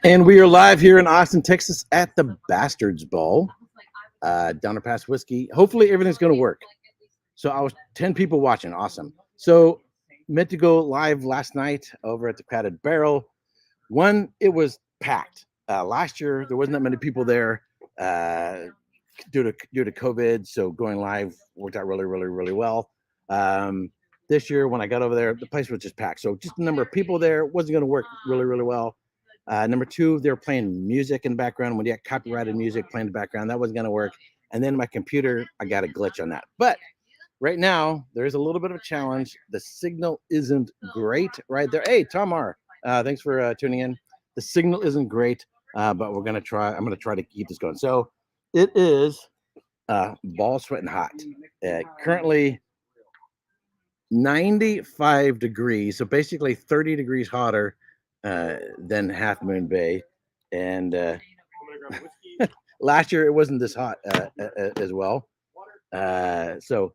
And we are live here in Austin, Texas at the Bastards Bowl. Donner Pass Whiskey. Hopefully everything's going to work. So I was 10 people watching. Awesome. So meant to go live last night over at the Crowded Barrel. One, it was packed. Last year, there wasn't that many people there due to COVID. So going live worked out really well. This year, when I got over there, the place was just packed. So just the number of people there wasn't going to work really well. Number two, they were playing music in the background. When you got copyrighted music playing in the background, that wasn't going to work. And then my computer, I got a glitch on that. But right now, there is a little bit of a challenge. The signal isn't great right there. Hey, Tamar, thanks for tuning in. The signal isn't great, but we're going to try. I'm going to try to keep this going. So it is ball sweating hot. Currently 95 degrees. So basically 30 degrees hotter than Half Moon Bay. And last year, it wasn't this hot as well. So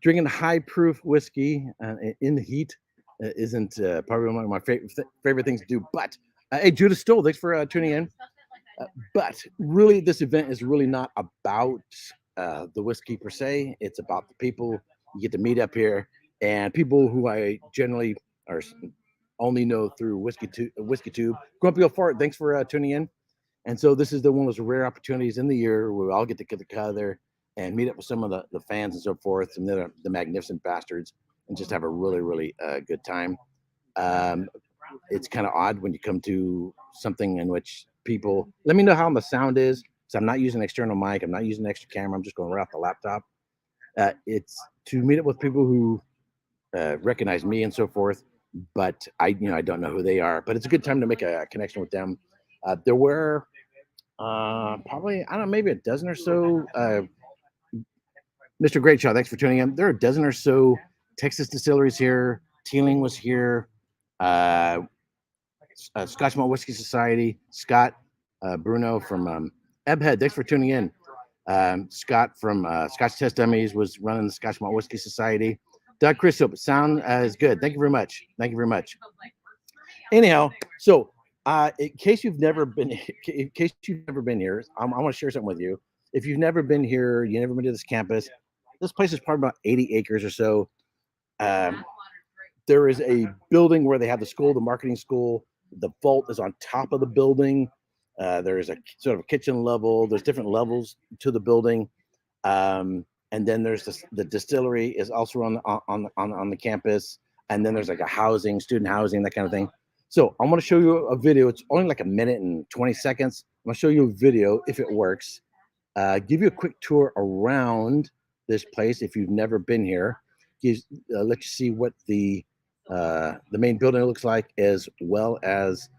drinking high proof whiskey in the heat isn't probably one of my favorite things to do. But hey, Judith Stoll, thanks for tuning in. But really, this event is really not about the whiskey per se. It's about the people you get to meet up here and people who I generally are only know through Whiskey Tube. Grumpy Old Fart, thanks for tuning in. And so this is one of those rare opportunities in the year where we all get together and meet up with some of the fans and so forth, and then the magnificent bastards, and just have a really good time. It's kind of odd when you come to something in which people, let me know how the sound is. So I'm not using an external mic. I'm not using an extra camera. I'm just going right off the laptop. It's to meet up with people who recognize me and so forth, but I don't know who they are. But it's a good time to make a connection with them. There were probably, I don't know, maybe a dozen or so. Mr. Great Shaw, thanks for tuning in. There are a dozen or so Texas distilleries here. Teeling was here. Scotch Malt Whiskey Society. Scott Bruno from Ebhead, thanks for tuning in. Scott from Scotch Test Dummies was running the Scotch Malt Whiskey Society. Doug Christop, sound is good. Thank you very much. Anyhow, so in case you've never been here, I want to share something with you. If you've never been here, you never been to this campus, this place is probably about 80 acres or so. There is a building where they have the school, the marketing school. The vault is on top of the building. There is a sort of a kitchen level. There's different levels to the building. And then there's the distillery is also on the campus. And then there's like a student housing, that kind of thing. So I'm going to show you a video. It's only like a minute and 20 seconds. I'm going to show you a video if it works. Give you a quick tour around this place if you've never been here. Let you see what the main building looks like, as well as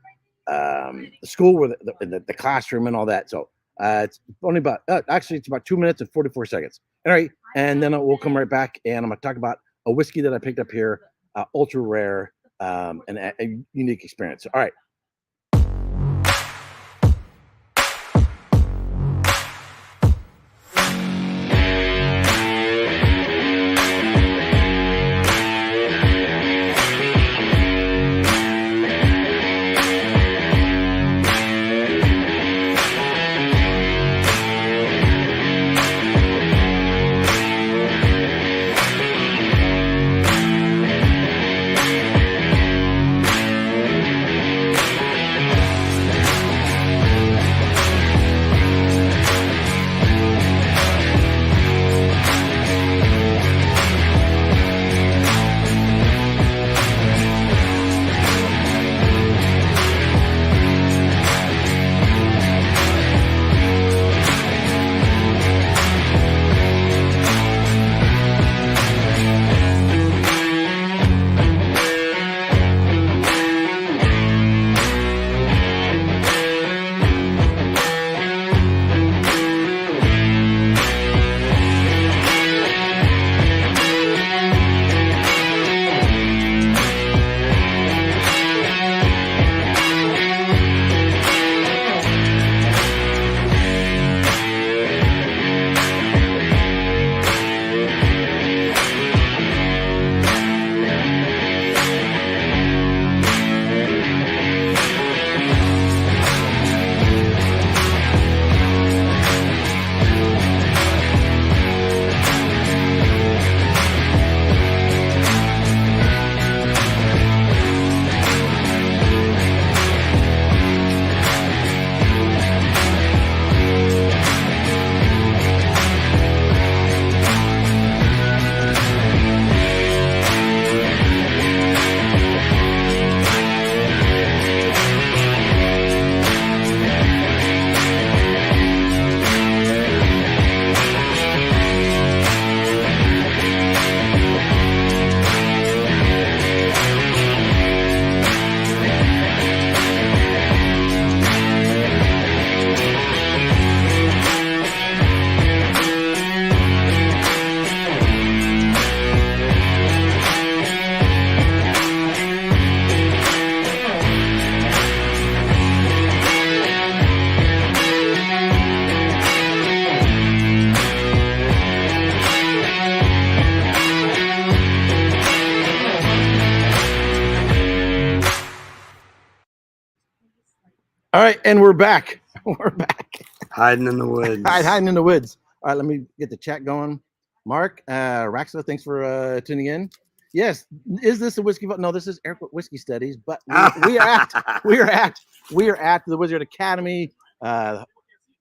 the school where the classroom and all that. So it's only about it's about 2 minutes and 44 seconds. All right, and then we'll come right back, and I'm going to talk about a whiskey that I picked up here, ultra rare, and a unique experience. All right. All right, and we're back. We're back. Hiding in the woods. Hiding in the woods. All right, let me get the chat going. Mark, Raxa, thanks for tuning in. Yes, is this a whiskey vault? No, this is Erik Wait Whiskey Studies, but we are at the Wizard Academy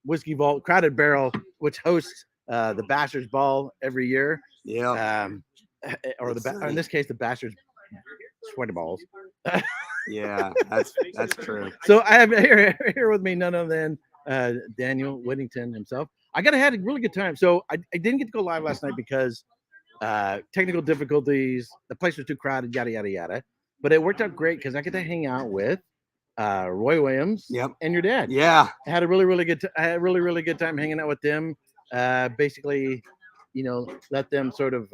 Whiskey Vault Crowded Barrel, which hosts the Bastards Ball every year. Yeah. Or in this case, the Bastards Sweaty Balls. Yeah, that's true. So I have here with me none other than Daniel Whittington himself. I had a really good time. So I didn't get to go live last night because technical difficulties. The place was too crowded. Yada yada yada. But it worked out great because I get to hang out with Roy Williams. Yep. And your dad. Yeah. I had a really good. I had a really good time hanging out with them. Basically, let them sort of.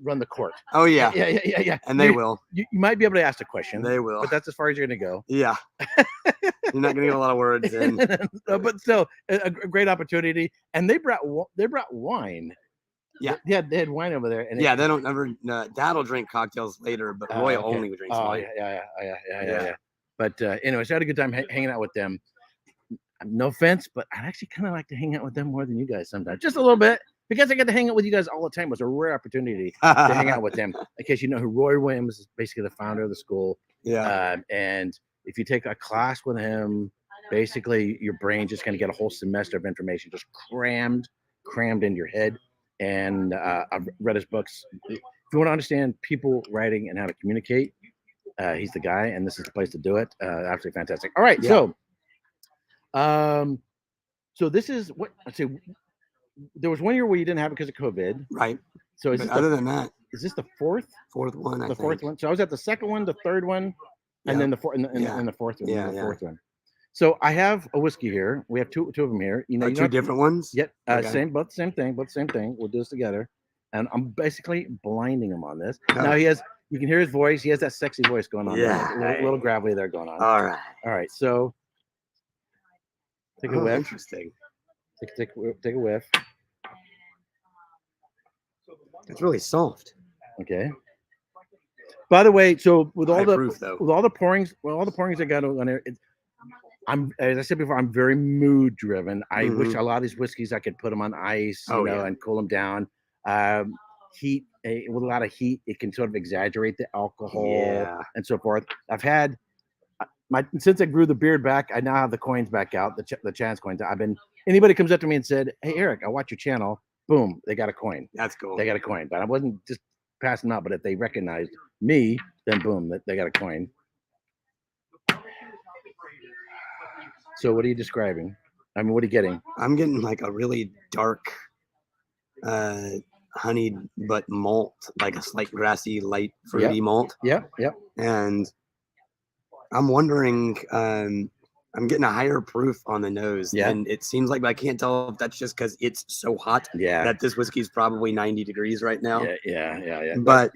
Run the court. Oh yeah. Yeah. And they will. You might be able to ask a question. They will. But that's as far as you're going to go. Yeah. You're not going to get a lot of words in. No, but still, a great opportunity. And they brought wine. Yeah. Yeah, they had wine over there. And yeah, they don't ever. Dad will drink cocktails later, but Roy only drinks wine. Yeah. But anyway, so I had a good time hanging out with them. No offense, but I actually kind of like to hang out with them more than you guys sometimes, just a little bit. Because I get to hang out with you guys all the time. It was a rare opportunity to hang out with them. In case you know who Roy Williams is, basically the founder of the school. Yeah. And if you take a class with him, basically your brain just going to get a whole semester of information just crammed in your head. And I've read his books. If you want to understand people writing and how to communicate, he's the guy, and this is the place to do it. Absolutely fantastic. All right, Yeah. so this is what I say. There was 1 year where you didn't have it because of COVID. Right. So other than that, is this the fourth? Fourth one. The fourth one. So I was at the second one, the third one, and then the fourth, and the fourth one. Yeah, the fourth one. So I have a whiskey here. We have two of them here. Two different ones. Yep. Both same thing. We'll do this together. And I'm basically blinding him on this. Now you can hear his voice. He has that sexy voice going on. Yeah. A little gravelly there going on. All right. So take a whiff. Interesting. Take a whiff. It's really soft. Okay. By the way, so with all the pourings I got on there, as I said before, I'm very mood driven. I wish a lot of these whiskeys I could put them on ice, and cool them down. Heat with a lot of heat, it can sort of exaggerate the alcohol and so forth. I've had since I grew the beard back, I now have the coins back out, the chance coins. Anybody comes up to me and said, "Hey Erik, I watch your channel." Boom, they got a coin. That's cool. They got a coin, but I wasn't just passing out. But if they recognized me, then boom, they got a coin. So what are you describing? I mean, what are you getting? I'm getting like a really dark, honeyed but malt, like a slight grassy, light fruity malt. Yep. And I'm wondering, I'm getting a higher proof on the nose, and it seems like, but I can't tell if that's just because it's so hot. That this whiskey is probably 90 degrees right now. Yeah. But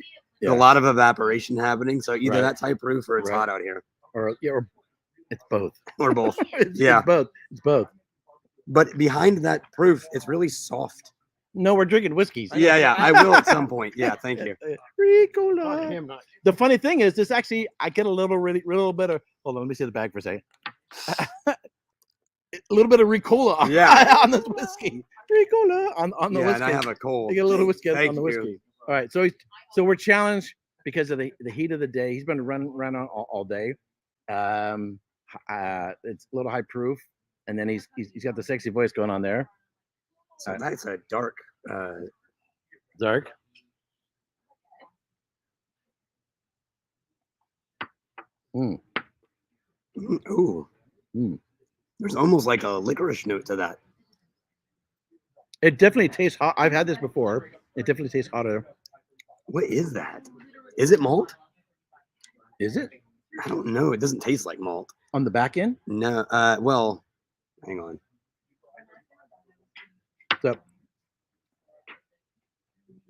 a lot of evaporation happening, so either that's high proof or it's hot out here, or it's both. Or both. It's both. But behind that proof, it's really soft. No, we're drinking whiskeys. Yeah. I will at some point. Yeah, thank you. Ricola. The funny thing is, this actually, I get a little bit of. Hold on, let me see the bag for a second. A little bit of Ricola on this whiskey. Ricola on the whiskey. And I have a cold. You get a little whiskey on the whiskey. All right, so we're challenged because of the heat of the day. He's been running on all day. It's a little high proof, and then he's got the sexy voice going on there. So that's a dark. Dark. Ooh. There's almost like a licorice note to that. It definitely tastes hot. I've had this before. It definitely tastes hotter. What is that? Is it malt? Is it? I don't know. It doesn't taste like malt. On the back end? No. Well, hang on.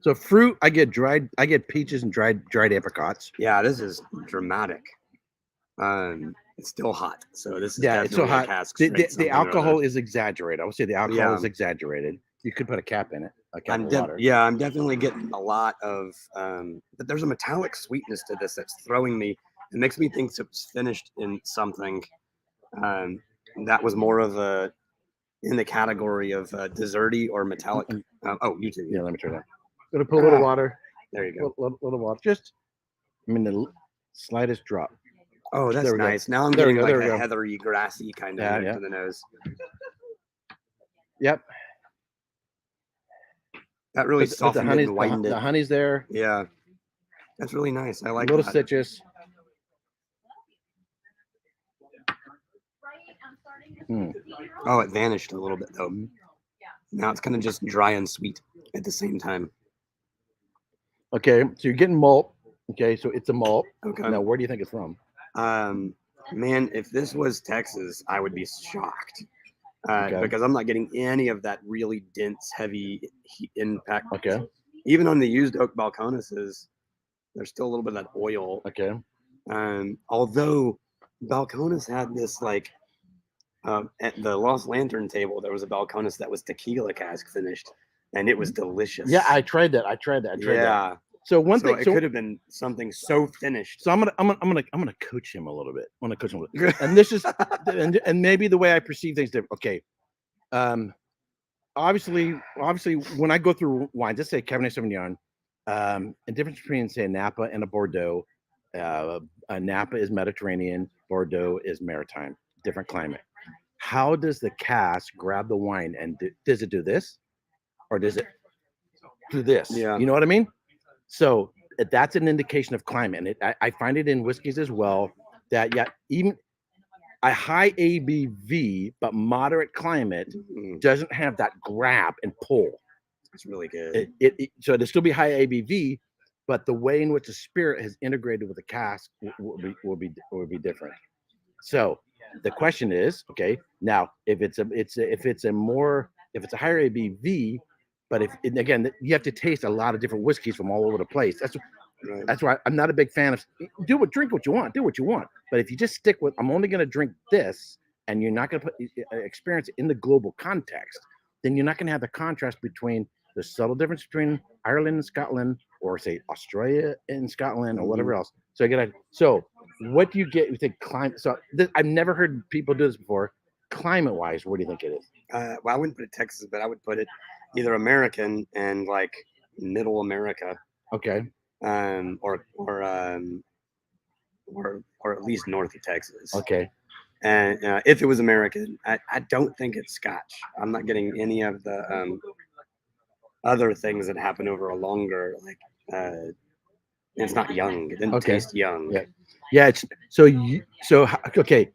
So fruit, I get peaches and dried apricots. Yeah, this is dramatic. It's still hot, so this is it's so hot. The alcohol is exaggerated. I would say the alcohol is exaggerated. You could put a cap in it. I'm definitely getting a lot of, but there's a metallic sweetness to this that's throwing me. It makes me think it's finished in something that was more of a in the category of desserty or metallic. Oh, you too. Yeah, let me try that. Gonna put a little water. There you go. Little water. Just, I mean, the slightest drop. Oh, that's nice. Now I'm getting like a heathery, grassy kind of to the nose. Yep. That really softened it and whitened it. The honey's there. Yeah. That's really nice. I like a little citrus. Oh, it vanished a little bit though. Now it's kind of just dry and sweet at the same time. Okay, so you're getting malt. Okay, so it's a malt. Okay. Now, where do you think it's from? Man, if this was Texas, I would be shocked. Because I'm not getting any of that really dense, heavy heat impact. Okay. Even on the used oak Balconeses, there's still a little bit of that oil. Okay. Although Balcones had this like at the Lost Lantern table, there was a Balcones that was tequila cask finished, and it was delicious. Yeah, I tried that. That. So it could have been something so finished. So I'm gonna coach him a little bit. I'm gonna coach him a little bit. And this is and maybe the way I perceive things different. Okay. Obviously when I go through wines, let's say Cabernet Sauvignon, the difference between say a Napa and a Bordeaux, a Napa is Mediterranean, Bordeaux is maritime, different climate. How does the cask grab the wine, and does it do this, or does it do this? Yeah. You know what I mean? So that's an indication of climate, and I find it in whiskeys as well. That even a high ABV but moderate climate doesn't have that grab and pull. It's really good. So it'll still be high ABV, but the way in which the spirit has integrated with the cask will be different. So the question is, okay, now if it's a higher ABV, but again you have to taste a lot of different whiskeys from all over the place. That's why I'm not a big fan of drink what you want. But if you just stick with I'm only going to drink this, and you're not going to experience it in the global context, then you're not going to have the contrast between the subtle difference between Ireland and Scotland, or say Australia and Scotland, or whatever else. So what do you get? You think climate? So I've never heard people do this before. Climate wise, what do you think it is? Well, I wouldn't put it Texas, but I would put it either American and like middle America. Okay. Or at least north of Texas. Okay. And if it was American, I don't think it's Scotch. I'm not getting any of the other things that happen over a longer it's not young. It didn't taste young. Yeah. It's so okay.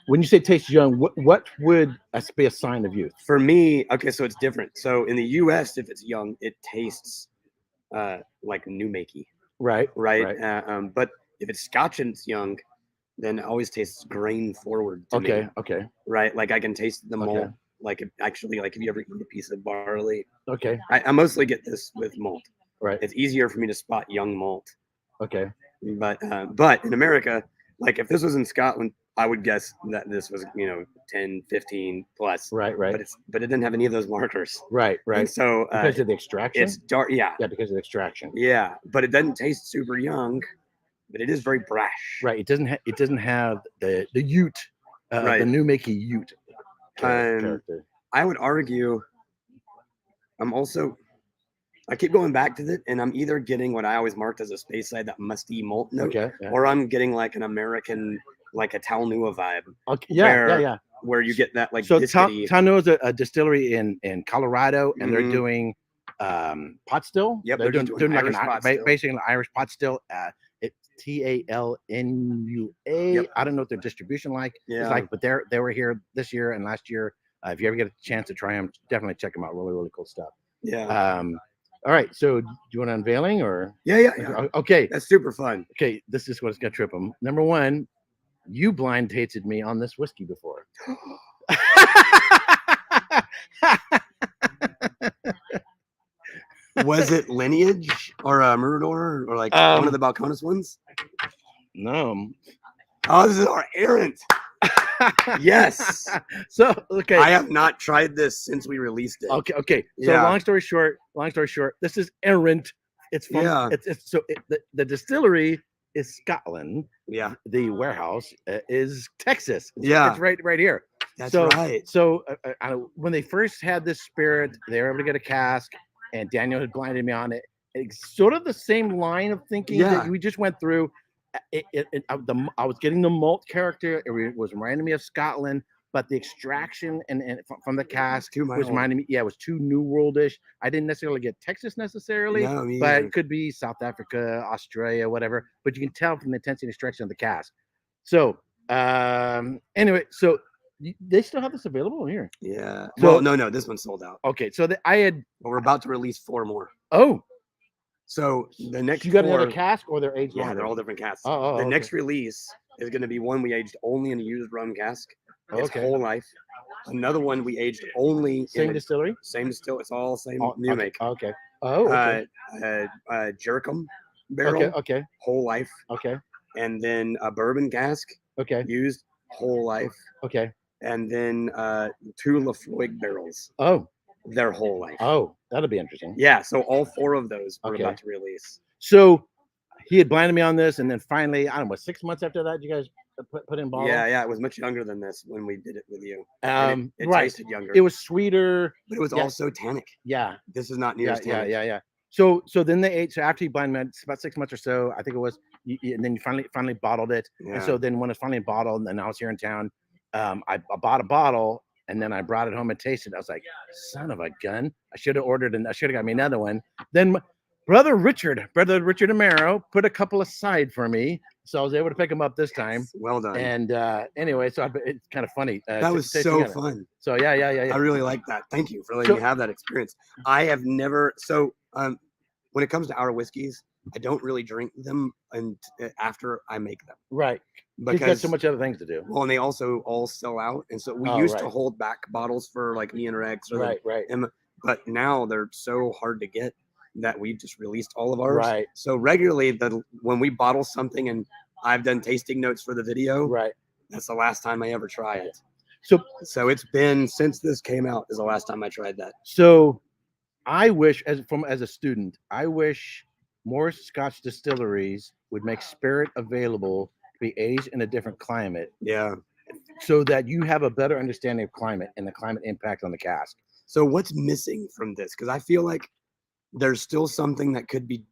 When you say taste young, what would be a sign of youth? For me, okay, so it's different. So in the U.S., if it's young, it tastes like new makey. Right. But if it's Scotch and it's young, then it always tastes grain forward to me. Okay. Right, like I can taste the malt. Like if you ever eat a piece of barley. Okay. I mostly get this with malt. Right. It's easier for me to spot young malt. Okay. But in America, like if this was in Scotland, I would guess that this was 10, 15 plus. Right. But it didn't have any of those markers. Right. And so because of the extraction. It's dark. Yeah. Yeah, because of the extraction. Yeah, but it doesn't taste super young, but it is very brash. Right. It doesn't have the ute, the new makey ute. Character. I would argue. I keep going back to it, and I'm either getting what I always marked as a space side, that musty malt note, or I'm getting like an American, like a Talnua vibe. Okay. Where you get that like. So Talnua is a distillery in Colorado, and they're doing pot still. Yep, they're doing like basically an Irish pot still. It's TALNUA. Yep. I don't know what their distribution is like, but they were here this year and last year. If you ever get a chance to try them, definitely check them out. Really, really cool stuff. Yeah. All right. So do you want an unveiling or? Yeah. Okay. That's super fun. Okay. This is what's gonna trip them. Number one, you blind tasted me on this whiskey before. Was it Lineage or Mirador or like one of the Balcones ones? No. Oh, this is our Errant. Yes. So okay. I have not tried this since we released it. Okay. So long story short, this is Errant. It's from the distillery is Scotland. Yeah. The warehouse is Texas. Yeah. It's right here. That's right. So when they first had this spirit, they were able to get a cask, and Daniel had blinded me on it. It's sort of the same line of thinking that we just went through. I was getting the malt character. It was reminding me of Scotland, but the extraction and from the cask was reminding me. Yeah, it was too New Worldish. I didn't necessarily get Texas necessarily, but it could be South Africa, Australia, whatever. But you can tell from the intensity and extraction of the cask. So anyway, so they still have this available here. Yeah. So, well, no, this one's sold out. Okay, so but we're about to release 4 more. Oh. So the next you got another cask, or they're aged? Yeah, they're all different casks. The next release is going to be one we aged only in a used rum cask. It's whole life. Another one we aged only same distillery. Same distill. It's all same new make. Okay. Jericum barrel. Okay. Whole life. Okay. And then a bourbon cask. Okay. Used whole life. Okay. And then 2 Lafroig barrels. Oh. Their whole life. Oh, that'll be interesting. Yeah, so all 4 of those we're about to release. So he had blinded me on this, and then finally, I don't know, 6 months after that, you guys put in bottle? Yeah, it was much younger than this when we did it with you. It tasted younger. It was sweeter, but it was also tannic. Yeah, this is not near as tannic. Yeah. So then they ate. So after you blinded me, about 6 months or so, I think it was, and then you finally bottled it. Yeah. And so then when it's finally bottled, and I was here in town, I bought a bottle. And then I brought it home and tasted it. I was like, son of a gun. I should have ordered, and I should have got me another one. Then Brother Richard Amaro put a couple aside for me. So I was able to pick them up this time. Well done. And anyway, so it's kind of funny. That was so fun. So yeah. I really like that. Thank you for letting me have that experience. I have never, when it comes to our whiskeys, I don't really drink them after I make them. Right. Because there's so much other things to do. Well, and they also all sell out. And so we used to hold back bottles for like me and Rex. Right. But now they're so hard to get that we've just released all of ours. Right. So regularly, when we bottle something and I've done tasting notes for the video, right, that's the last time I ever try it. So it's been since this came out is the last time I tried that. So I wish, as a student, I wish more Scotch distilleries would make spirit available to be aged in a different climate. Yeah. So that you have a better understanding of climate and the climate impact on the cask. So what's missing from this? Because I feel like there's still something that could be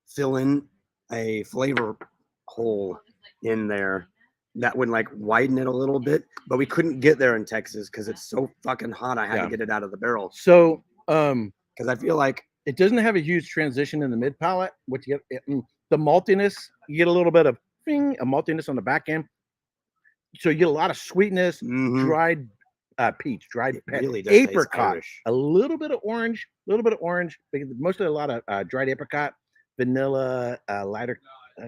fill in a flavor hole in there that would like widen it a little bit, but we couldn't get there in Texas because it's so fucking hot. I had to get it out of the barrel. So because I feel like it doesn't have a huge transition in the mid palate. What you get, the maltiness, you get a little bit of a maltiness on the back end. So you get a lot of sweetness, dried peach, dried really apricot, a little bit of orange, because mostly a lot of dried apricot, vanilla, lighter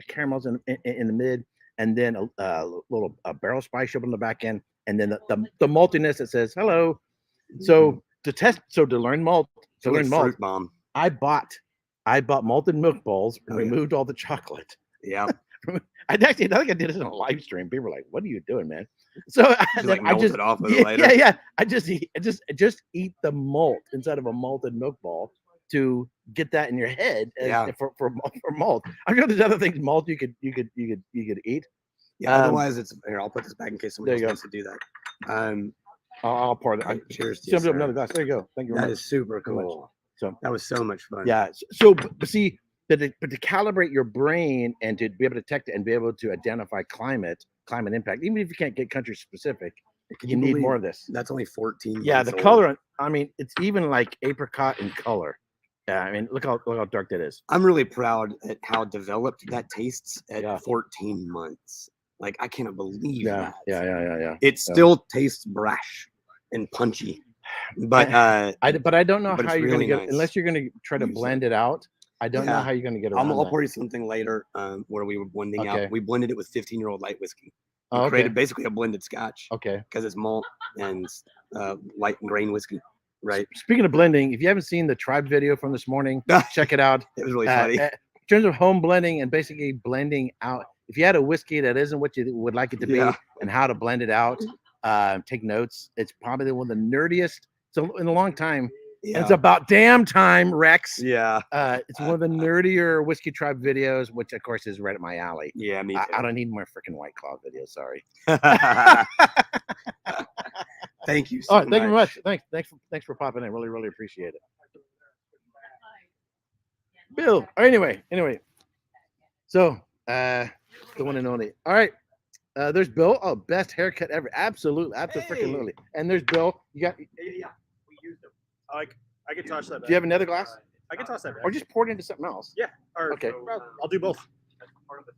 caramels in the mid, and then a little barrel spice up on the back end, and then the maltiness that says hello. So to learn malt, fruit bomb. I bought malted milk balls and removed all the chocolate. Yeah. I think I did it on a live stream. People were like, "What are you doing, man?" So I just it off with it later. Yeah. I just eat the malt inside of a malted milk ball to get that in your head. For malt. I'm sure there's other things malt you could eat. Yeah. Otherwise, it's here. I'll put this back in case somebody else wants to do that. I'll pour that. Cheers to you, another glass. There you go. Thank you. That is super cool. Much. So that was so much fun. Yeah. So but see. But to calibrate your brain and to be able to detect it and be able to identify climate impact, even if you can't get country specific, you need more of this. That's only 14. Yeah, the color. I mean, it's even like apricot in color. Yeah, I mean, look how dark that is. I'm really proud at how developed that tastes at 14 months. Like I cannot believe that. Yeah. It still tastes brash and punchy, but I don't know how you're really gonna get unless you're gonna try to blend it out. I don't know how you're going to get around I'll pour you something later where we were blending out. We blended it with 15-year-old light whiskey. Created basically a blended Scotch. Okay. Because it's malt and light grain whiskey. Right. Speaking of blending, if you haven't seen the Tribe video from this morning, check it out. It was really funny. In terms of home blending and basically blending out, if you had a whiskey that isn't what you would like it to be and how to blend it out, take notes. It's probably one of the nerdiest. So in a long time, And it's about damn time, Rex. Yeah. It's one of the nerdier Whiskey Tribe videos, which of course is right up my alley. Yeah, me too. I don't need more freaking White Claw videos. Sorry. Thank you so much. Thank you very much. Thanks for popping in. Really, really appreciate it. Bill. Anyway. So, the one and only. All right. There's Bill. Oh, best haircut ever. Absolutely. Absolutely. And there's Bill. You got. Yeah, we used them. I can toss that back. Do you have another glass? I can toss that back. Or just pour it into something else? Yeah. Okay. I'll do both.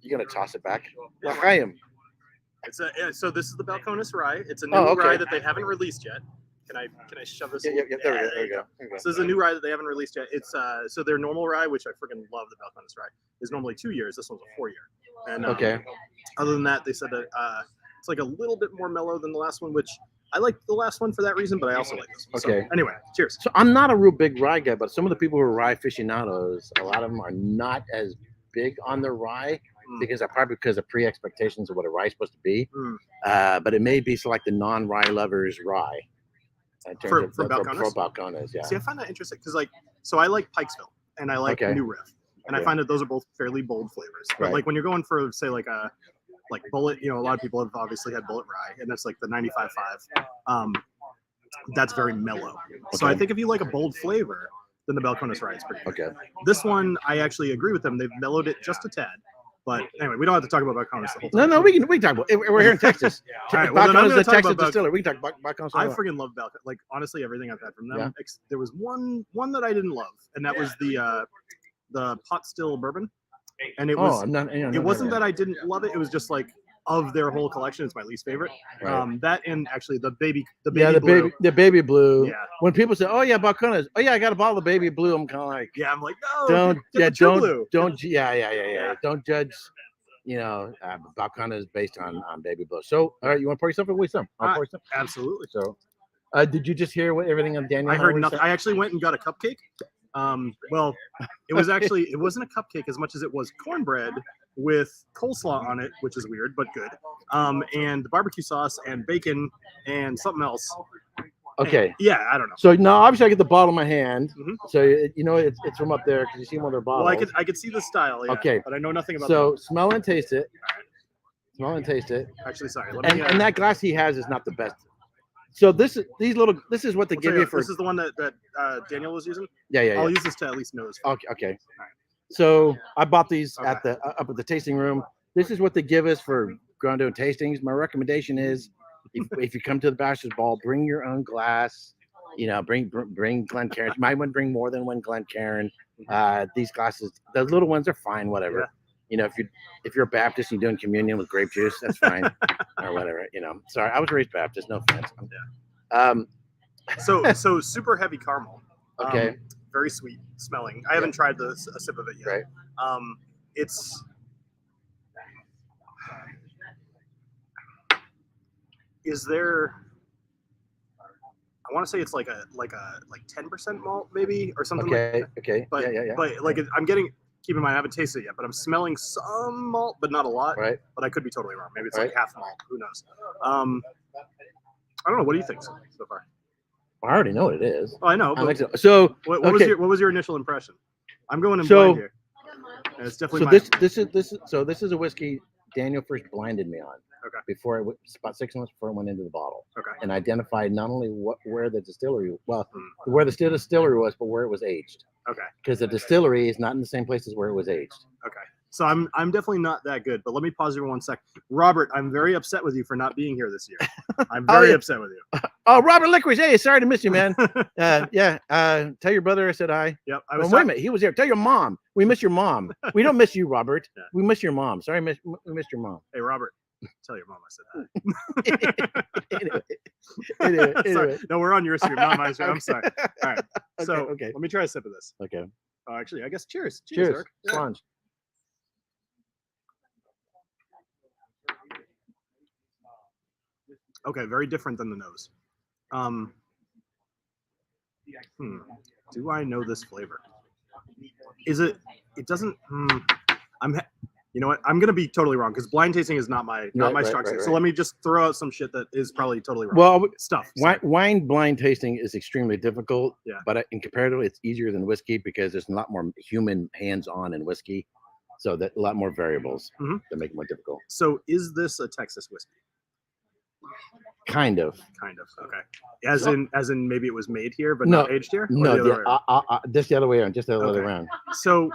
You're gonna toss it back? Like I am. So this is the Balcones rye. It's a new rye that they haven't released yet. Can I shove this? Yeah, there we go. So this is a new rye that they haven't released yet. It's so their normal rye, which I freaking love, the Balcones rye, is normally 2 years. This one's a 4 year. And other than that, they said that it's like a little bit more mellow than the last one, which I like the last one for that reason, but I also like this one. Okay. So, anyway, cheers. So I'm not a real big rye guy, but some of the people who are rye aficionados, a lot of them are not as big on the rye because of pre-expectations of what a rye is supposed to be. But it may be like the non-rye lovers rye. For Balcones? For Balcones, yeah. See, I find that interesting because so I like Pikesville and I like New Riff. And I find that those are both fairly bold flavors. But like when you're going for, say, like a Bullet, a lot of people have obviously had Bullet Rye, and that's like the 95.5. That's very mellow. So I think if you like a bold flavor, then the Balcones Rye is pretty good. Okay. This one, I actually agree with them. They've mellowed it just a tad. But anyway, we don't have to talk about Balcones the whole time. No, we can talk about it. We're here in Texas. Right, well, Balcones is a Texas distiller. We can talk about Balcones. I freaking love Balcones. Like, honestly, everything I've had from them. There was one that I didn't love, and that was the pot still bourbon. And it was it wasn't that I didn't love it. It was just like, of their whole collection, it's my least favorite. That and actually the baby blue. The baby blue. Yeah. When people say, "Oh yeah, Balcones," "Oh yeah, I got a bottle of baby blue," I'm kind of like, I'm like, no, don't blue. Don't judge, Balcones based on baby blue. So, all right, you want to pour yourself or wait some? I'll pour some. Absolutely. So, did you just hear everything on Daniel? I heard nothing. I actually went and got a cupcake. Well, it wasn't a cupcake as much as it was cornbread with coleslaw on it, which is weird but good. And barbecue sauce and bacon and something else. Okay. And, I don't know. So now, obviously, I get the bottle in my hand. So it's from up there because you see one of their bottles. Well, I could see the style. Yeah, okay. But I know nothing about. So smell and taste it. Smell and taste it. Actually, sorry. And that glass he has is not the best. So this is what they give you for. This is the one that Daniel was using. Yeah. I'll use this to at least nose. Okay. Right. So I bought these up at the tasting room. This is what they give us for going doing tastings. My recommendation is, if you come to the Bachelor's Ball, bring your own glass. Bring Glencairn. You might want to bring more than one Glencairn. These glasses, the little ones are fine. Whatever. Yeah. If you're a Baptist and you're doing communion with grape juice, that's fine, or whatever. Sorry, I was raised Baptist. No offense. So super heavy caramel. Okay. Very sweet smelling. I haven't tried a sip of it yet. Right. It's. Is there? I want to say it's like 10% malt maybe or something. Okay. Like that. Okay. But like I'm getting. Keep in mind, I haven't tasted it yet, but I'm smelling some malt, but not a lot. Right. But I could be totally wrong. Maybe it's like half malt. Who knows? I don't know. What do you think so far? I already know what it is. Oh, I know. But so what was your initial impression? I'm going in blind here. And it's definitely this is a whiskey Daniel first blinded me on. Okay. Before about 6 months before it went into the bottle. Okay. And identified not only where the distillery where the distillery was, but where it was aged. Okay. Because the distillery is not in the same place as where it was aged. Okay. So I'm definitely not that good, but let me pause you for 1 sec. Robert, I'm very upset with you for not being here this year. I'm very upset with you. Oh, Robert Licorice. Hey, sorry to miss you, man. Tell your brother I said hi. Yep. Wait a minute. He was there. Tell your mom. We miss your mom. We don't miss you, Robert. Yeah. We miss your mom. Sorry, we missed your mom. Hey, Robert. Tell your mom I said hi. Anyway. No, we're on your stream, not my stream. I'm sorry. All right. So okay. Let me try a sip of this. Okay. Actually, I guess cheers. Cheers, Eric. Sponge. Okay, very different than the nose. Do I know this flavor? Is it? It doesn't. You know what? I'm gonna be totally wrong because blind tasting is not my strong suit. So let me just throw out some shit that is probably totally wrong. Well, stuff. Wine blind tasting is extremely difficult. Yeah. But in comparatively, it's easier than whiskey because there's a lot more human hands-on in whiskey, so that a lot more variables that make it more difficult. So is this a Texas whiskey? Kind of. Okay. As in maybe it was made here but not aged here? No, just the other way around. Just the other way around. So,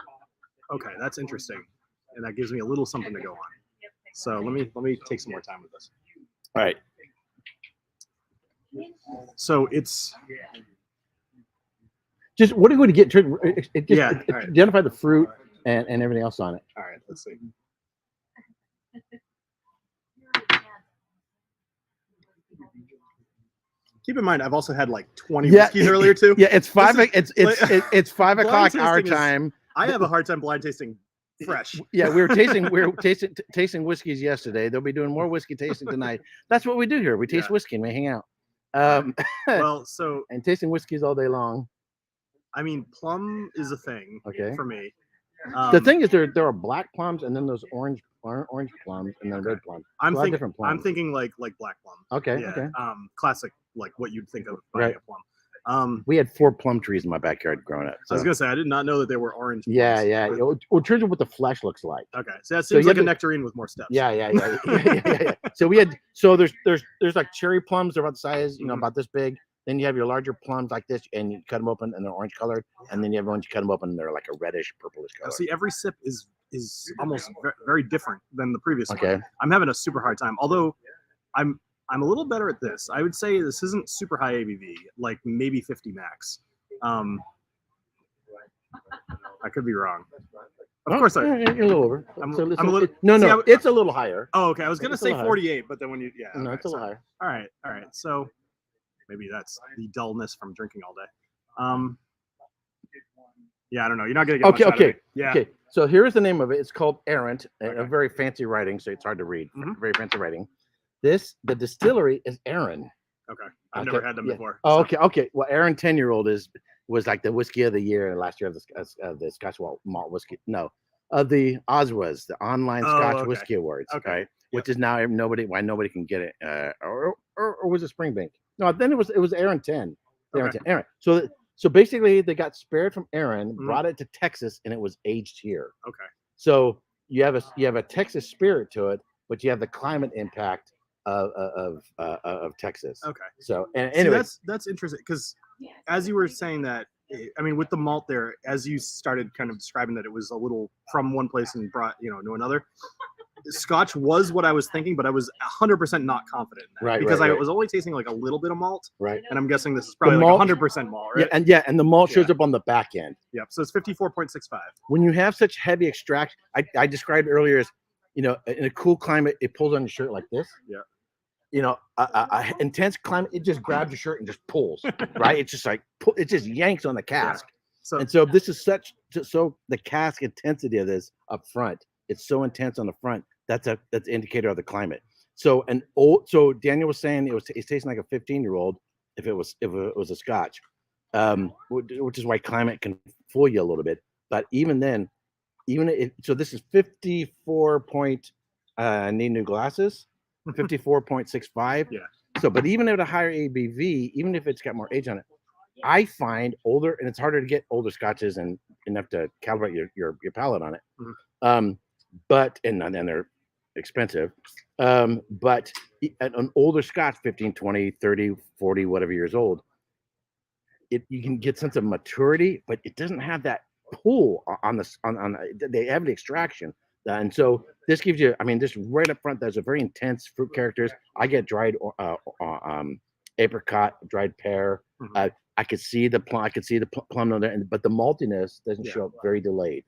okay, that's interesting, and that gives me a little something to go on. So let me take some more time with this. All right. So it's just what are you going to get? Right. Identify the fruit and everything else on it. All right. Let's see. Keep in mind, I've also had like 20 whiskeys earlier too. Yeah, it's 5 o'clock our time. I have a hard time blind tasting fresh. Yeah, we were tasting whiskeys yesterday. They'll be doing more whiskey tasting tonight. That's what we do here. We taste whiskey and we hang out. Well, and tasting whiskeys all day long. I mean, plum is a thing for me. The thing is, there are black plums and then those orange plums and then red plums. I'm thinking like black plum. Okay. Yeah. Okay. Classic, like what you'd think of buying a plum. We had 4 plum trees in my backyard growing up. So. I was gonna say I did not know that they were orange. Yeah. It turns out what the flesh looks like. Okay, so that seems like a nectarine with more steps. Yeah. So there's like cherry plums. They're about the size, about this big. Then you have your larger plums like this, and you cut them open, and they're orange colored. And then you have ones you cut them open, and they're like a reddish, purplish color. See, every sip is almost very different than the previous one. I'm having a super hard time. Although I'm a little better at this. I would say this isn't super high ABV, like maybe 50 max. I could be wrong. Of course, you're a little over. I'm a little. No, it's a little higher. Oh, okay. I was gonna say 48, but then when you no, it's a little higher. All right. So maybe that's the dullness from drinking all day. Yeah, I don't know. You're not gonna get much out of it. Yeah. Okay. So here's the name of it. It's called Errant. A very fancy writing, so it's hard to read. Very fancy writing. The distillery is Errant. Okay. I've never had them before. Oh, so. Okay. Well, Errant 10-year-old was like the whiskey of the year last year of the Scotch malt whiskey. No, of the OSWAs, the Online Scotch Whiskey Awards. Okay. Right? Which is now why nobody can get it. Or was it Springbank? No, then it was Errant 10. Errant. So basically, they got spared from Errant, brought it to Texas, and it was aged here. Okay. So you have a Texas spirit to it, but you have the climate impact of Texas. Okay. So anyway, that's interesting because as you were saying that, I mean, with the malt there, as you started kind of describing that it was a little from one place and brought to another. Scotch was what I was thinking, but I was 100% not confident in that because I was only tasting like a little bit of malt, and I'm guessing this is probably like 100% malt, right? And the malt shows up on the back end. Yep. So it's 54.65. When you have such heavy extract, I described earlier as, in a cool climate, it pulls on your shirt like this. Yeah. Intense climate, it just grabs your shirt and just pulls, right? It's just like it just yanks on the cask. Yeah. So this is so the cask intensity of this up front. It's so intense on the front. That's an indicator of the climate. So Daniel was saying it's tasting like a 15-year-old if it was a Scotch, which is why climate can fool you a little bit. But even then, so this is 54 need new glasses, 54.65. Yeah. So, but even at a higher ABV, even if it's got more age on it, I find older, and it's harder to get older Scotches and enough to calibrate your palate on it. But they're expensive. But an older Scotch, 15, 20, 30, 40, whatever years old, you can get sense of maturity, but it doesn't have that pull on they have the extraction. And so this gives you, this right up front, there's a very intense fruit characters. I get dried apricot, dried pear. I could see the plum on there, but the maltiness doesn't show up, very delayed.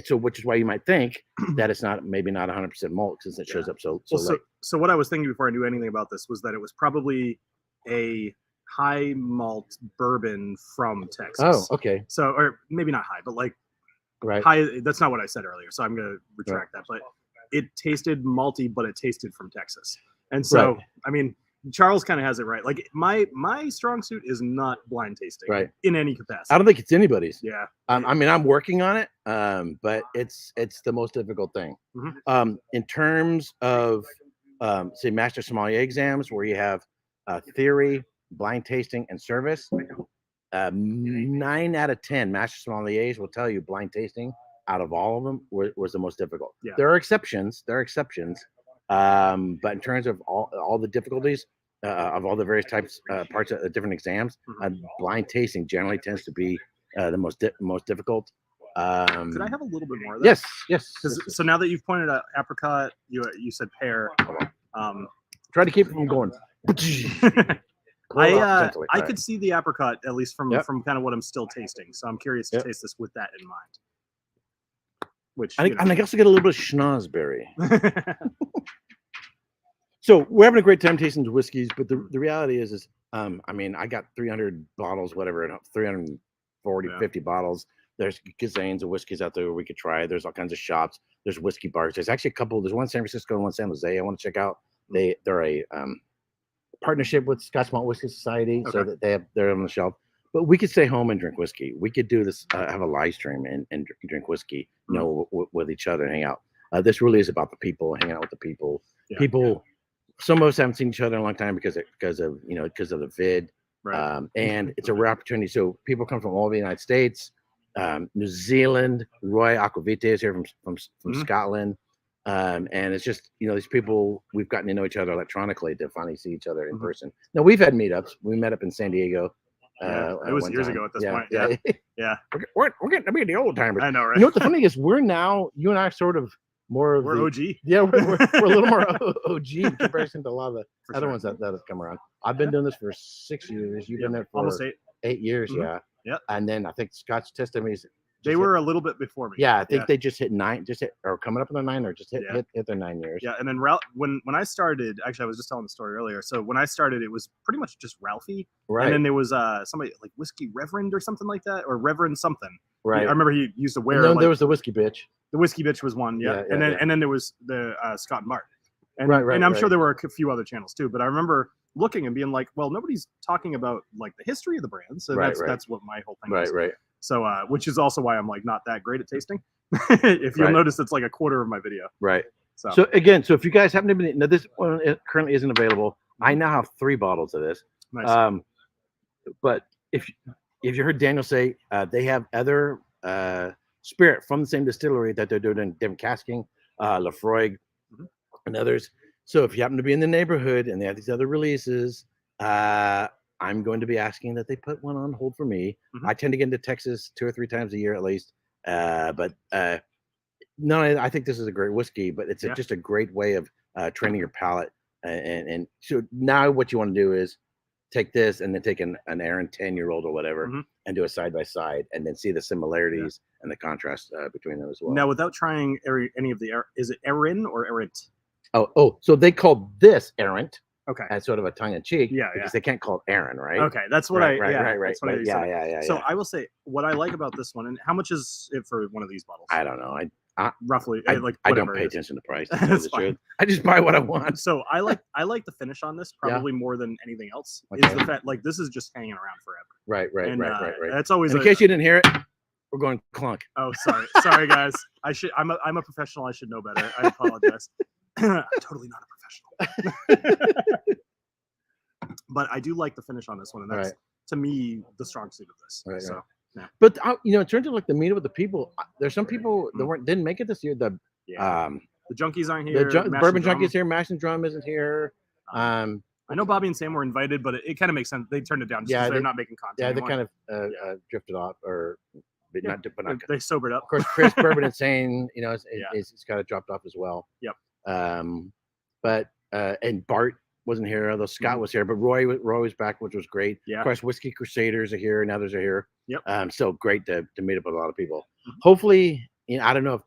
So which is why you might think that it's maybe not 100% malt since it shows up so late. So what I was thinking before I knew anything about this was that it was probably a high malt bourbon from Texas. Oh, okay. So, or maybe not high, but like high. That's not what I said earlier. So I'm going to retract that. But it tasted malty, but it tasted from Texas. And so, Charles kind of has it right. Like my strong suit is not blind tasting, right, in any capacity. I don't think it's anybody's. Yeah. I mean, I'm working on it, but it's the most difficult thing. In terms of say master sommelier exams, where you have theory, blind tasting, and service. 9 out of 10 master sommeliers will tell you blind tasting out of all of them was the most difficult. Yeah. There are exceptions. But in terms of all the difficulties of all the various types parts of different exams, blind tasting generally tends to be the most difficult. Could I have a little bit more of that? Yes. So now that you've pointed out apricot, you said pear. Try to keep it from going. I could see the apricot, at least from kind of what I'm still tasting. So I'm curious to taste this with that in mind. Which and I also get a little bit of schnozberry. So we're having a great time tasting the whiskeys, but the reality is I mean, I got 300 bottles, whatever, 340, 50 bottles. There's gazillions of whiskeys out there we could try. There's all kinds of shops. There's whiskey bars. There's actually a couple. There's one in San Francisco and one in San Jose I want to check out. They're a partnership with Scotch Malt Whiskey Society, so that they're on the shelf. But we could stay home and drink whiskey. We could do this, have a live stream and drink whiskey, with each other and hang out. This really is about the people, hanging out with the people. Yeah. People, some of us haven't seen each other in a long time because of the vid. Right. And it's a rare opportunity. So people come from all over the United States, New Zealand. Roy Aquavite is here from Scotland. And it's just, these people, we've gotten to know each other electronically to finally see each other in person. Now, we've had meetups. We met up in San Diego. It was years ago at this point. Yeah. We're getting to be the old timers. I know, right? You know what the funny is? We're now, you and I are sort of more of we're OG. Yeah, we're a little more OG in comparison to a lot of the other ones that have come around. I've been doing this for 6 years. You've been there for almost 8 years. Yeah. And then I think Scotch Testimonies. They were a little bit before me. Yeah, I think they just hit 9, or coming up on their 9, or just hit their 9 years. Yeah, and then when I started, actually, I was just telling the story earlier. So when I started, it was pretty much just Ralphie, right? And then there was somebody like Whiskey Reverend or something like that, or Reverend something. Right. I remember he used to wear. And then there was the Whiskey Bitch. The Whiskey Bitch was one, and then there was the Scott and Martin. And I'm sure there were a few other channels too, but I remember looking and being like, well, nobody's talking about like the history of the brand, so that's what my whole thing was. Right. So, which is also why I'm like not that great at tasting. If you'll notice, it's like a quarter of my video. Right. So again, if you guys happen to be, now this one currently isn't available. I now have 3 bottles of this. Nice. But if you heard Daniel say they have other spirit from the same distillery that they're doing different casking, Lafroig and others. So if you happen to be in the neighborhood and they have these other releases, I'm going to be asking that they put one on hold for me. I tend to get into Texas 2 or 3 times a year at least. But I think this is a great whiskey, but it's just a great way of training your palate. And so now what you want to do is take this and then take an Errant 10-year-old or whatever and do a side by side and then see the similarities and the contrast between them as well. Now, without trying any of the, is it Errant or Errant? Oh, so they called this Errant. Okay. As sort of a tongue in cheek. Yeah. Because they can't call it Aaron, right? Okay. That's what right. That's what Yeah. So I will say what I like about this one, and how much is it for one of these bottles? I don't know. I roughly I don't pay attention to price. That's fine. I just buy what I want. So I like the finish on this probably more than anything else. Okay. Is the fact like this is just hanging around forever. Right. That's always in case you didn't hear it, we're going clunk. Oh, sorry guys. I'm a professional. I should know better. I apologize. Totally not a professional. But I do like the finish on this one, and that's to me the strong suit of this. Right. Yeah. But in terms of like the meetup with the people, there's some people that didn't make it this year. The junkies aren't here. The bourbon junkies here. Mash and Drum isn't here. I know Bobby and Sam were invited, but it kind of makes sense. They turned it down because they're not making content. Yeah, anymore. They kind of drifted off, but not. They sobered up. Of course, Chris Bourbon Insane, it's kind of dropped off as well. Yep. But and Bart wasn't here, although Scott was here, but Roy was back, which was great. Yeah. Of course, Whiskey Crusaders are here and others are here. Yep. Still great to meet up with a lot of people. Hopefully, I don't know if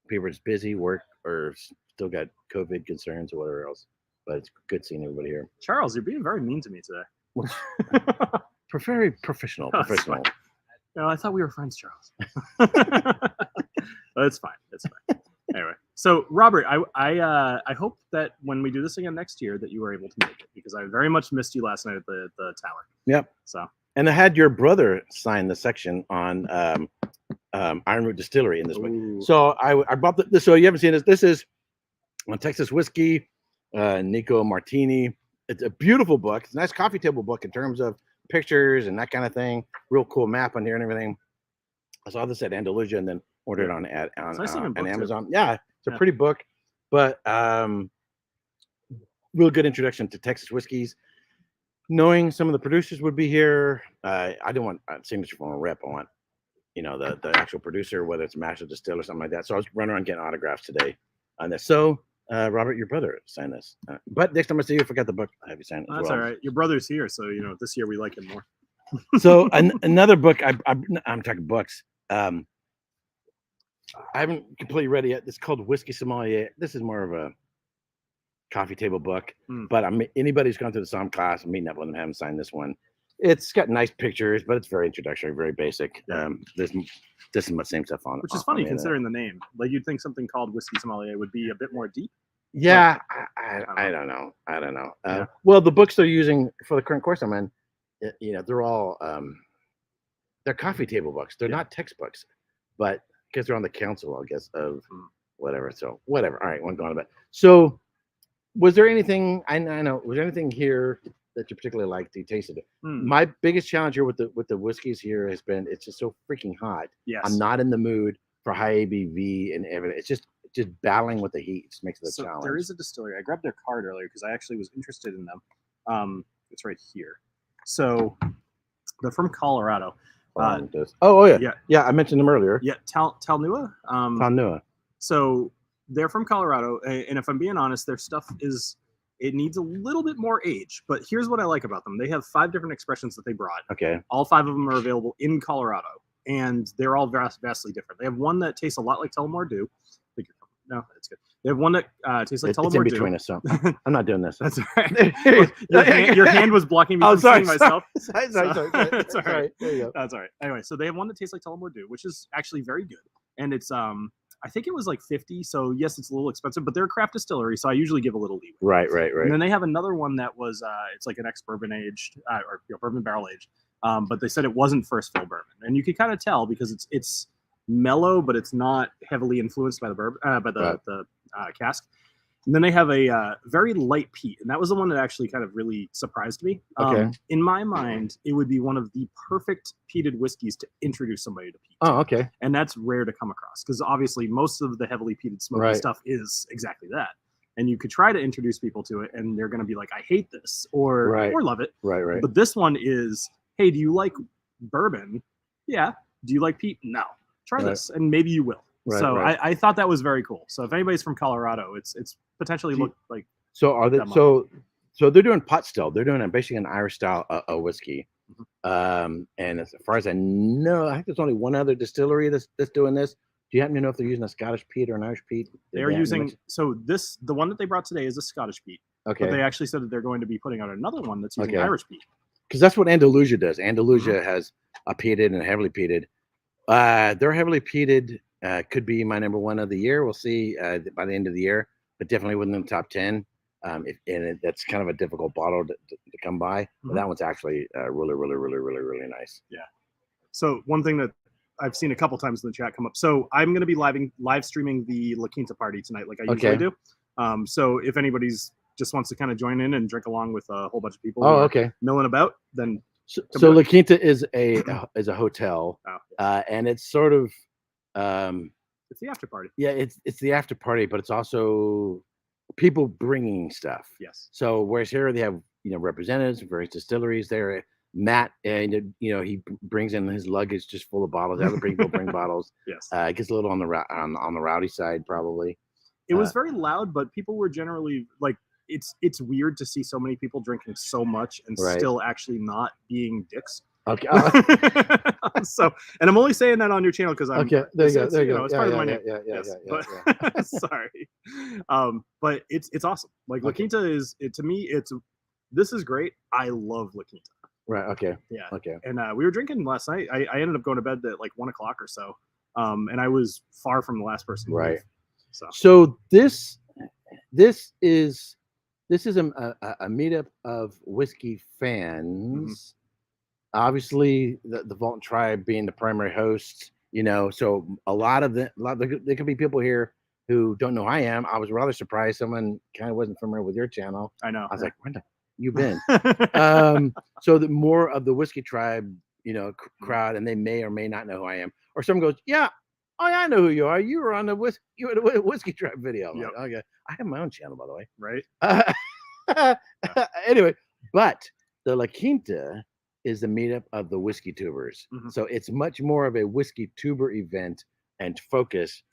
people are just busy, work, or still got COVID concerns or whatever else, but it's good seeing everybody here. Charles, you're being very mean to me today. Very professional. No, I thought we were friends, Charles. It's fine. Anyway, So Robert, I hope that when we do this again next year that you were able to make it, because I very much missed you last night at the tower. Yep. So. And I had your brother sign the section on Ironwood Distillery in this book. So I brought this. So you haven't seen this. This is on Texas whiskey, Nico Martini. It's a beautiful book. It's a nice coffee table book in terms of pictures and that kind of thing. Real cool map on here and everything. I saw this at Andalusia and then ordered it on Amazon. Too. Yeah, it's a pretty book, but real good introduction to Texas whiskeys. Knowing some of the producers would be here, I didn't want a signature from a rep. I want, the actual producer, whether it's a master distiller or something like that. So I was running around getting autographs today on this. So Robert, your brother signed this. But next time I see you, I forgot the book. I have you sign it. That's all right. Your brother's here, so this year we like him more. So another book. I'm talking books. I haven't completely read it yet. It's called Whisky Sommelier. This is more of a coffee table book, but anybody who's gone through the Somm class, I'm meeting up with them, haven't signed this one. It's got nice pictures, but it's very introductory, very basic. This is the same stuff on. Which is funny considering the name. Like you'd think something called Whisky Sommelier would be a bit more deep. Yeah, I don't know. Well, the books they're using for the current course I'm in, they're all they're coffee table books. They're not textbooks, but because they're on the council, I guess, of whatever. So whatever. All right, one going about. So was there anything was there anything here that you particularly liked? You tasted it. My biggest challenge here with the whiskeys here has been it's just so freaking hot. Yes. I'm not in the mood for high ABV and everything. It's just battling with the heat. It just makes it a challenge. There is a distillery. I grabbed their card earlier because I actually was interested in them. It's right here. So they're from Colorado. Yeah. I mentioned them earlier. Yeah, Talnua. Talnua. So they're from Colorado, and if I'm being honest, their stuff it needs a little bit more age. But here's what I like about them: they have 5 different expressions that they brought. Okay. All 5 of them are available in Colorado, and they're all vastly different. They have one that tastes a lot like Tullamore Dew. No, that's good. They have one that tastes like Tullamore Dew. It's in between us, so I'm not doing this. That's all right. Your hand was blocking me from seeing myself. Sorry. That's all right. There you go. That's all right. Anyway, so they have one that tastes like Tullamore Dew, which is actually very good. And it's I think it was like 50. So yes, it's a little expensive, but they're a craft distillery, so I usually give a little leeway. Right. And then they have another one that was it's like an ex-bourbon aged or bourbon barrel aged. But they said it wasn't first fill bourbon, and you could kind of tell because it's mellow, but it's not heavily influenced by the bourbon by the cask. And then they have a very light peat, and that was the one that actually kind of really surprised me. Okay. In my mind, it would be one of the perfect peated whiskeys to introduce somebody to peat. Oh, okay. And that's rare to come across because obviously most of the heavily peated smoky stuff is exactly that. And you could try to introduce people to it, and they're going to be like, "I hate this," or love it. Right. But this one is, "Hey, do you like bourbon? Yeah. Do you like peat? No. Try this, and maybe you will." I thought that was very cool. So if anybody's from Colorado, it's potentially looked like. So are they so they're doing pot still? They're doing basically an Irish style whiskey. And as far as I know, I think there's only one other distillery that's doing this. Do you happen to know if they're using a Scottish peat or an Irish peat? They're using the one that they brought today is a Scottish peat. Okay. But they actually said that they're going to be putting out another one that's using Irish peat. Because that's what Andalusia does. Andalusia has a peated and a heavily peated. They're heavily peated. Could be my number 1 of the year. We'll see by the end of the year, but definitely within the top 10. That's kind of a difficult bottle to come by. But that one's actually really nice. Yeah. So one thing that I've seen a couple times in the chat come up. So I'm going to be live streaming the La Quinta party tonight, like I usually do. So if anybody's just wants to kind of join in and drink along with a whole bunch of people, milling about, then. So La Quinta is a hotel, and it's sort of it's the after party. Yeah, it's the after party, but it's also people bringing stuff. Yes. So whereas here they have representatives from various distilleries. There, Matt, and he brings in his luggage just full of bottles. Other people bring bottles. Yes. It gets a little on the rowdy side probably. It was very loud, but people were generally like. It's weird to see so many people drinking so much and still actually not being dicks. Okay. So, and I'm only saying that on your channel because I'm There you go. It's part of my name. Yeah. Sorry. But it's awesome. Like La Quinta is to me. This is great. I love La Quinta. Right. Okay. Yeah. Okay. And we were drinking last night. I ended up going to bed at like 1 o'clock or so. And I was far from the last person. Right. So this is a meetup of whiskey fans. Obviously, the Vault Tribe being the primary host. So there could be people here who don't know who I am. I was rather surprised someone kind of wasn't familiar with your channel. I know. I was like, where the you been? So the more of the Whiskey Tribe, crowd, and they may or may not know who I am. Or someone goes, yeah, oh yeah, I know who you are. You were on the Whiskey Tribe video. Yep. Like, okay, I have my own channel, by the way. Right. Anyway, but the La Quinta is the meetup of the whiskey tubers. So it's much more of a whiskey tuber event and focus,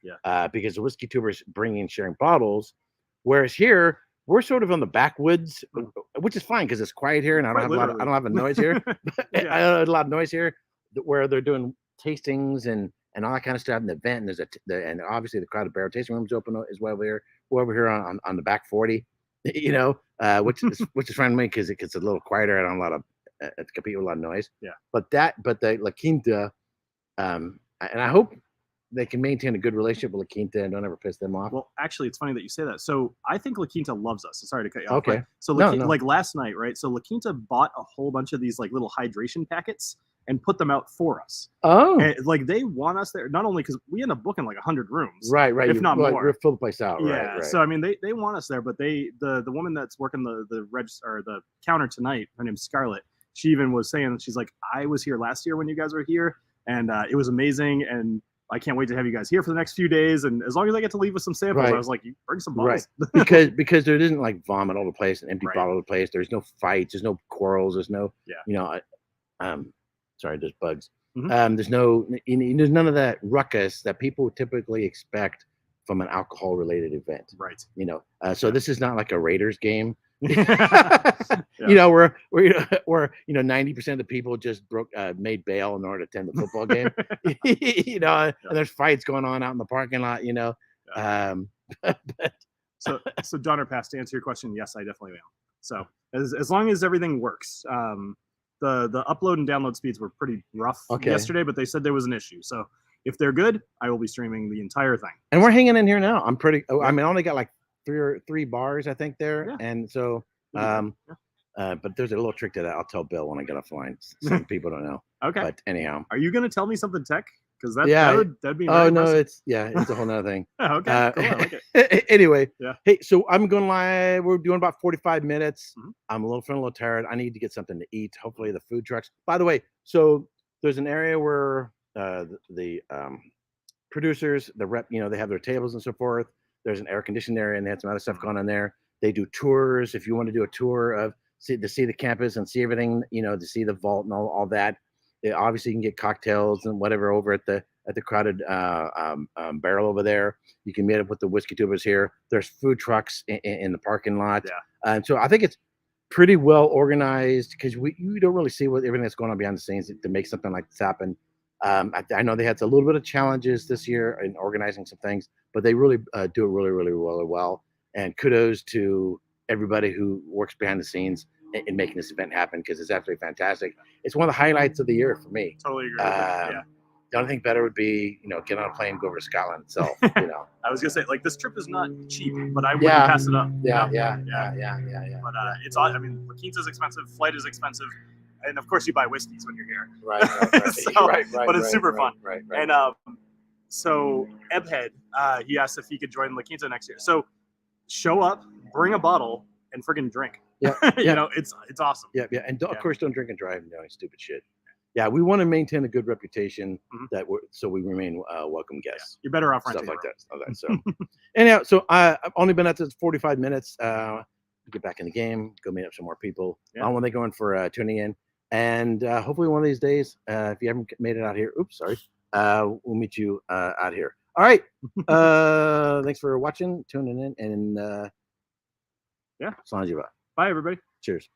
because the whiskey tubers bring in sharing bottles, whereas here we're sort of on the backwoods, which is fine because it's quiet here and I don't have a noise here. I don't have a lot of noise here where they're doing tastings and all that kind of stuff in the event. And and obviously the crowded barrel tasting rooms open as well here. We're over here on the back 40, which is fine to me because it's a little quieter. I don't have a lot of compete with a lot of noise. But the La Quinta, and I hope they can maintain a good relationship with La Quinta and don't ever piss them off. Well, actually, it's funny that you say that. So I think La Quinta loves us. Sorry to cut you off. Okay. So like last night, right? So La Quinta bought a whole bunch of these like little hydration packets and put them out for us. Oh. And, like they want us there, not only because we end up booking like 100 rooms. Right. If not more. We're fill the place out. Yeah. Right. So I mean, they want us there, but the woman that's working the register or the counter tonight, her name's Scarlett. She even was saying, she's like, I was here last year when you guys were here, and it was amazing, and I can't wait to have you guys here for the next few days. And as long as I get to leave with some samples, I was like, you bring some bottles. Right. because there isn't like vomit all the place and empty bottle all the place. There's no fights. There's no quarrels. There's no, sorry, there's bugs. There's none of that ruckus that people typically expect from an alcohol related event. Right. So this is not like a Raiders game. Where 90% of the people just made bail in order to attend the football game. And there's fights going on out in the parking lot. So Donner Pass, to answer your question, yes, I definitely am. So as long as everything works, the upload and download speeds were pretty rough yesterday, but they said there was an issue. So if they're good, I will be streaming the entire thing. And we're hanging in here now. I only got like three bars, I think there. And so, but there's a little trick to that. I'll tell Bill when I get off the line. Some people don't know. Okay. But anyhow. Are you going to tell me something tech? Because that'd be very impressive. It's a whole nother thing. Okay. Cool. I like it. Anyway. Yeah. Hey, so I'm going live. We're doing about 45 minutes. I'm feeling a little tired. I need to get something to eat. Hopefully the food trucks. By the way, so there's an area where the producers, the rep, they have their tables and so forth. There's an air conditioned area and they had some other stuff going on there. They do tours. If you want to do a tour of see the campus and see everything, to see the vault and all that. Obviously you can get cocktails and whatever over at the crowded barrel over there. You can meet up with the whiskey tubers here. There's food trucks in the parking lot. And so I think it's pretty well organized because you don't really see everything that's going on behind the scenes to make something like this happen. I know they had a little bit of challenges this year in organizing some things, but they really do it really, really, really well. And kudos to everybody who works behind the scenes in making this event happen because it's absolutely fantastic. It's one of the highlights of the year for me. Totally agree. The only thing better would be, get on a plane, go over to Scotland itself. I was gonna say, like, this trip is not cheap, but I wouldn't pass it up. Yeah. But it's all. I mean, La Quinta's expensive, flight is expensive. And of course, you buy whiskeys when you're here. Right. But it's super fun. Right. And so Ebhead, he asked if he could join La Quinta next year. So show up, bring a bottle, and friggin' drink. Yeah. It's awesome. Yeah. And of course, don't drink and drive doing stupid shit. Yeah, we want to maintain a good reputation so we remain welcome guests. You're better off renting stuff like that. So anyhow, so I've only been at this 45 minutes. Get back in the game, go meet up some more people. I want to thank everyone for tuning in. And hopefully one of these days, if you haven't made it out here, we'll meet you out here. All right. Thanks for watching, tuning in, and as long as you bye, everybody. Cheers.